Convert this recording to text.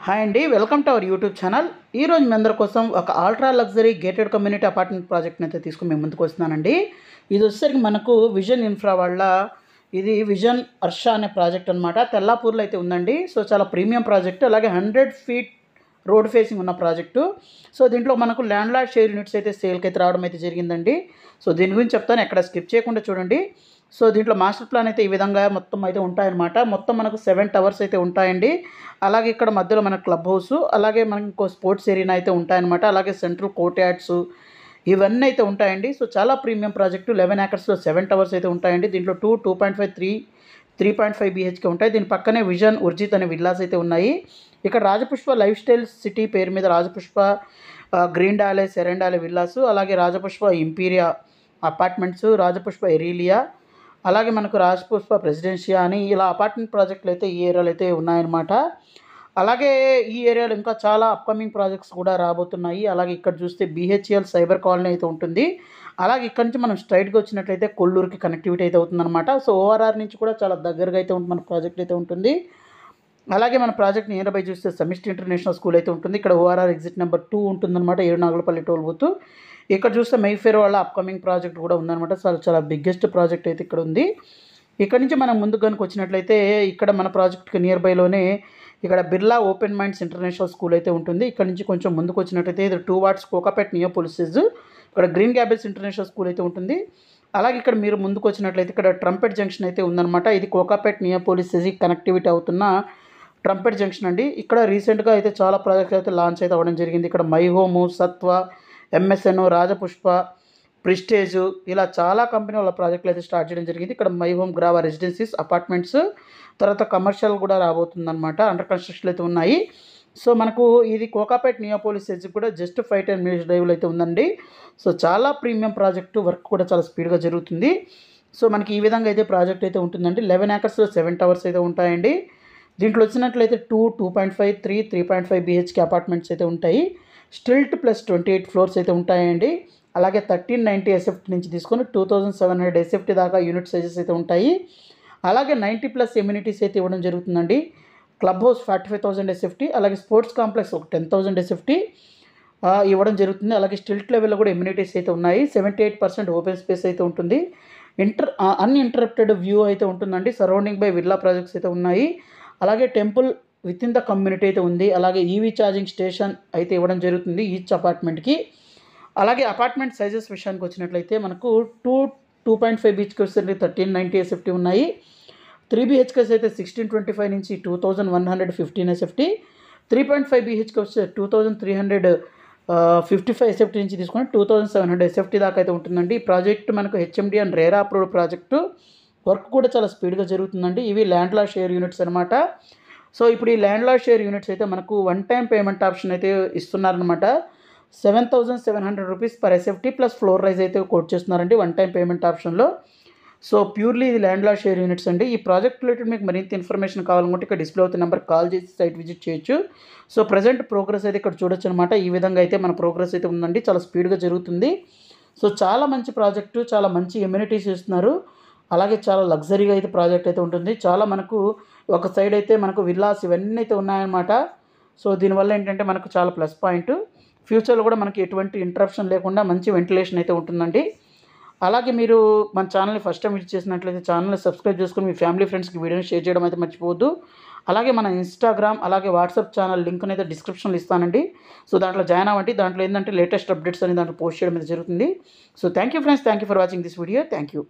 Hi అండి, welcome to our YouTube channel. ఈరోజు మీ అందరి కోసం ఒక ultra luxury gated community apartment ప్రాజెక్ట్ని అయితే తీసుకుని మేము ముందుకు వస్తున్నానండి. ఇది వచ్చేసరికి మనకు విజన్ ఇన్ఫ్రా వాళ్ళ ఇది విజన్ హర్ష అనే ప్రాజెక్ట్ అనమాట. తెల్లాపూర్లో అయితే ఉందండి. సో చాలా ప్రీమియం ప్రాజెక్ట్, అలాగే 100 ఫీట్ రోడ్ ఫేసింగ్ ఉన్న ప్రాజెక్టు. సో దీంట్లో మనకు ల్యాండ్ లార్డ్ షేర్ యూనిట్స్ అయితే సేల్కి అయితే రావడం అయితే జరిగిందండి. సో దీని గురించి చెప్తాను, ఎక్కడ స్కిప్ చేయకుండా చూడండి. సో దీంట్లో మాస్టర్ ప్లాన్ అయితే ఈ విధంగా మొత్తం అయితే ఉంటాయన్నమాట. మొత్తం మనకు 7 టవర్స్ అయితే ఉంటాయండి. అలాగే ఇక్కడ మధ్యలో మన క్లబ్ హౌస్, అలాగే మనకి ఇంకో స్పోర్ట్స్ ఏరియా అయితే ఉంటాయన్నమాట. అలాగే సెంట్రల్ కోర్ట్ యార్డ్స్ ఇవన్నీ అయితే ఉంటాయండి. సో చాలా ప్రీమియం ప్రాజెక్టు. 11 ఏకర్స్లో 7 టవర్స్ అయితే ఉంటాయండి. దీంట్లో 2.5, 3.5 BHK ఉంటాయి. దీని పక్కనే విజన్ ఉర్జిత్ అనే విల్లాస్ అయితే ఉన్నాయి. ఇక్కడ రాజపుష్ప లైఫ్ స్టైల్ సిటీ పేరు మీద రాజపుష్ప గ్రీన్ డాలే, సెరెండాలే విల్లాసు, అలాగే రాజపుష్ప ఇంపీరియా అపార్ట్మెంట్స్, రాజపుష్ప ఎరీలియా, అలాగే మనకు రాజపుష్ప ప్రెసిడెన్షియా అని ఇలా అపార్ట్మెంట్ ప్రాజెక్టులు అయితే ఈ ఏరియాలో అయితే ఉన్నాయన్నమాట. అలాగే ఈ ఏరియాలో ఇంకా చాలా అప్కమింగ్ ప్రాజెక్ట్స్ కూడా రాబోతున్నాయి. అలాగే ఇక్కడ చూస్తే BHEL సైబర్ కాలనీ అయితే ఉంటుంది. అలాగే ఇక్కడ నుంచి మనం స్ట్రైట్గా వచ్చినట్లయితే కొల్లూరుకి కనెక్టివిటీ అయితే అవుతుందన్నమాట. సో ORR నుంచి కూడా చాలా దగ్గరగా అయితే మన ప్రాజెక్ట్ అయితే ఉంటుంది. అలాగే మన ప్రాజెక్ట్ నియర్ బై చూస్తే సమిష్టి ఇంటర్నేషనల్ స్కూల్ అయితే ఉంటుంది. ఇక్కడ ORR ఎగ్జిట్ నెంబర్ 2 ఉంటుందన్నమాట, ఏడునాగులపల్లి టోల్ బూత్. ఇక్కడ చూస్తే మైఫేర్ వాళ్ళ అప్కమింగ్ ప్రాజెక్ట్ కూడా ఉందన్నమాట. చాలా బిగ్గెస్ట్ ప్రాజెక్ట్ అయితే ఇక్కడ ఉంది. ఇక్కడ నుంచి మనం ముందుకు కనుక వచ్చినట్లయితే ఇక్కడ మన ప్రాజెక్ట్కి నియర్ బైలోనే ఇక్కడ Birla open minds international school అయితే ఉంటుంది. ఇక్కడ నుంచి కొంచెం ముందుకు వచ్చినట్లయితే ఇది 2 వాట్స్ కోకాపేట్ నియోపోలిసెస్, ఇక్కడ గ్రీన్ గ్యాబెల్స్ ఇంటర్నేషనల్ స్కూల్ అయితే ఉంటుంది. అలాగే ఇక్కడ మీరు ముందుకు వచ్చినట్లయితే ఇక్కడ ట్రంపెట్ జంక్షన్ అయితే ఉందన్నమాట. ఇది కోకాపేట్ నియోపోలిసెస్ కనెక్టివిటీ అవుతున్న ట్రంపెట్ జంక్షన్ అండి. ఇక్కడ రీసెంట్గా అయితే చాలా ప్రాజెక్ట్స్ అయితే లాంచ్ అయితే అవ్వడం జరిగింది. ఇక్కడ మై హోము, సత్వ, MSN, రాజపుష్ప, ప్రిస్టేజ్ ఇలా చాలా కంపెనీ వాళ్ళ ప్రాజెక్టులు అయితే స్టార్ట్ చేయడం జరిగింది. ఇక్కడ my home Grava residencies apartments, తర్వాత కమర్షియల్ కూడా రాబోతుందన్నమాట. అండర్ కన్స్ట్రక్షన్ అయితే ఉన్నాయి. సో మనకు ఇది కోకాపేట్ నియోపోలిస్ ఎడ్జ్ కూడా జస్ట్ 5-10 మినిట్స్ డ్రైవ్లో అయితే ఉందండి. సో చాలా ప్రీమియం ప్రాజెక్టు, వర్క్ కూడా చాలా స్పీడ్గా జరుగుతుంది. సో మనకి ఈ విధంగా అయితే ప్రాజెక్ట్ అయితే ఉంటుందండి. 11 ఏకర్స్లో 7 టవర్స్ అయితే ఉంటాయండి. దీంట్లో వచ్చినట్లయితే 2.5, 3.5 BHK అపార్ట్మెంట్స్ అయితే ఉంటాయి. స్టిల్ట్ ప్లస్ 28 ఫ్లోర్స్ అయితే ఉంటాయండి. అలాగే 1390 SFT నుంచి తీసుకొని 2700 SFT దాకా యూనిట్ సైజెస్ అయితే ఉంటాయి. అలాగే 90+ ఎమ్యూనిటీస్ అయితే ఇవ్వడం జరుగుతుందండి. క్లబ్ హౌస్ 45,000 SFT, అలాగే స్పోర్ట్స్ కాంప్లెక్స్ ఒక 10,000 SFT ఇవ్వడం జరుగుతుంది. అలాగే స్టిల్ట్ లెవెల్లో కూడా ఎమ్యూనిటీస్ అయితే ఉన్నాయి. 78% ఓపెన్ స్పేస్ అయితే ఉంటుంది. అన్ఇంటరప్టెడ్ వ్యూ అయితే ఉంటుందండి. సరౌండింగ్ బై విల్లా ప్రాజెక్ట్స్ అయితే ఉన్నాయి. అలాగే temple with in the community అయితే ఉంది. అలాగే EV ఛార్జింగ్ స్టేషన్ అయితే ఇవ్వడం జరుగుతుంది ఈచ్ అపార్ట్మెంట్కి. అలాగే అపార్ట్మెంట్ సైజెస్ విషయానికి వచ్చినట్లయితే మనకు 2.5 BHK వచ్చేసరికి 1390 SFT ఉన్నాయి. 3 BHKs అయితే 1625 నుంచి 2115 SFT, 3.5 BHK వస్తే 2355 SFT నుంచి తీసుకొని 2700 SFT దాకా అయితే ఉంటుందండి. ఈ ప్రాజెక్ట్ మనకు HMD and RERA approved project. Work కూడా చాలా స్పీడ్గా జరుగుతుందండి. ఇవి ల్యాండ్ లార్డ్ షేర్ యూనిట్స్ అనమాట. సో ఇప్పుడు ఈ ల్యాండ్ లార్డ్ షేర్ యూనిట్స్ అయితే మనకు 1 టైం పేమెంట్ ఆప్షన్ అయితే ఇస్తున్నారనమాట. 7,700 rupees per SFT plus floor rise అయితే కోట్ చేస్తున్నారండి 1 టైం పేమెంట్ ఆప్షన్లో. సో ప్యూర్లీ ఇది ల్యాండ్ లార్డ్ షేర్ యూనిట్స్ అండి. ఈ ప్రాజెక్ట్ రిలేటెడ్ మీకు మరింత ఇన్ఫర్మేషన్ కావాలనుకుంటే ఇక్కడ డిస్ప్లే అవుతున్న నెంబర్ కాల్ చేసి సైట్ విజిట్ చేయొచ్చు. సో ప్రజెంట్ ప్రోగ్రెస్ అయితే ఇక్కడ చూడొచ్చు అనమాట. ఈ విధంగా అయితే మన ప్రోగ్రెస్ అయితే ఉందండి, చాలా స్పీడ్గా జరుగుతుంది. సో చాలా మంచి ప్రాజెక్టు, చాలా మంచి ఎమ్యూనిటీస్ ఇస్తున్నారు. అలాగే చాలా లగ్జరీగా అయితే ప్రాజెక్ట్ అయితే ఉంటుంది. చాలా మనకు ఒక సైడ్ అయితే మనకు విల్లాస్ ఇవన్నీ అయితే ఉన్నాయన్నమాట. సో దీనివల్ల ఏంటంటే మనకు చాలా ప్లస్ పాయింట్. ఫ్యూచర్లో కూడా మనకి ఎటువంటి ఇంటరప్షన్ లేకుండా మంచి వెంటిలేషన్ అయితే ఉంటుందండి. అలాగే మీరు మన ఛానల్ని ఫస్ట్ టైం విజిట్ చేసినట్లయితే ఛానల్ని సబ్స్క్రైబ్ చేసుకొని మీ ఫ్యామిలీ ఫ్రెండ్స్కి వీడియోని షేర్ చేయడం అయితే మర్చిపోవద్దు. అలాగే మన ఇన్స్టాగ్రామ్ అలాగే వాట్సాప్ ఛానల్ లింక్ అయితే డిస్క్రిప్షన్లో ఇస్తానండి. సో దాంట్లో జాయిన్ అవ్వండి. దాంట్లో ఏంటంటే లేటెస్ట్ అప్డేట్స్ అనేది దాంట్లో పోస్ట్ చేయడం అయితే జరుగుతుంది. So thank you friends, thank you for watching this video. Thank you.